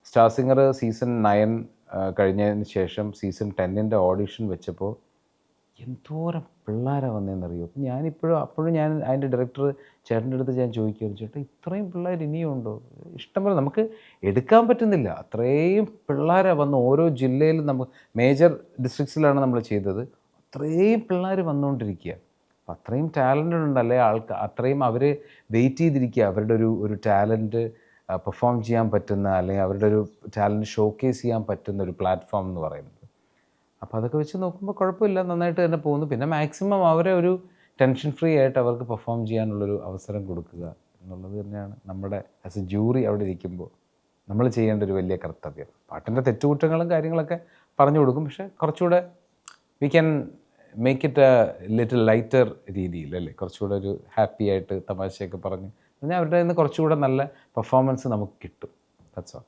Star singer season 9 കഴിഞ്ഞതിന് ശേഷം season 10ൻ്റെ audition വെച്ചപ്പോൾ എന്തോരം പിള്ളേരാണ് വന്നതെന്നറിയോ? അപ്പോഴും ഞാൻ അതിൻ്റെ ഡയറക്ടർ ചേട്ടൻ്റെ അടുത്ത് ഞാൻ ചോദിക്കുമായിരുന്നു, ചേട്ടാ ഇത്രയും പിള്ളേർ ഇനിയും ഉണ്ടോ? ഇഷ്ടംപോലെ നമുക്ക് എടുക്കാൻ പറ്റുന്നില്ല. അത്രയും പിള്ളേരാണ് വന്ന് ഓരോ ജില്ലയിലും മേജർ ഡിസ്ട്രിക്ട്സിലാണ് നമ്മൾ ചെയ്തത്. അത്രയും പിള്ളേർ വന്നുകൊണ്ടിരിക്കുക. അപ്പം അത്രയും ടാലൻറ്റഡ് ഉണ്ടല്ലേ അത്രയും അവർ വെയിറ്റ് ചെയ്തിരിക്കുക അവരുടെ ഒരു ടാലൻറ്റ് പെർഫോം ചെയ്യാൻ പറ്റുന്ന, അല്ലെങ്കിൽ അവരുടെ ഒരു ടാലൻറ്റ് ഷോക്കേസ് ചെയ്യാൻ പറ്റുന്ന ഒരു പ്ലാറ്റ്ഫോം എന്ന് പറയുന്നത്. അപ്പോൾ അതൊക്കെ വെച്ച് നോക്കുമ്പോൾ കുഴപ്പമില്ല, നന്നായിട്ട് തന്നെ പോകുന്നു. പിന്നെ മാക്സിമം അവരെ ഒരു ടെൻഷൻ ഫ്രീ ആയിട്ട് അവർക്ക് പെർഫോം ചെയ്യാനുള്ളൊരു അവസരം കൊടുക്കുക എന്നുള്ളത് തന്നെയാണ് നമ്മുടെ ആസ് എ ജൂറി അവിടെ ഇരിക്കുമ്പോൾ നമ്മൾ ചെയ്യേണ്ട ഒരു വലിയ കർത്തവ്യം. പാട്ടിൻ്റെ തെറ്റുകുറ്റങ്ങളും കാര്യങ്ങളൊക്കെ പറഞ്ഞു കൊടുക്കും, പക്ഷേ കുറച്ചുകൂടെ we can make it A little lighter രീതിയിൽ, അല്ലേ? കുറച്ചുകൂടെ ഒരു ഹാപ്പി ആയിട്ട് തമാശയൊക്കെ പറഞ്ഞ് അവരുടെ നിന്ന് കുറച്ചുകൂടെ നല്ല പെർഫോമൻസ് നമുക്ക് കിട്ടും. That's all.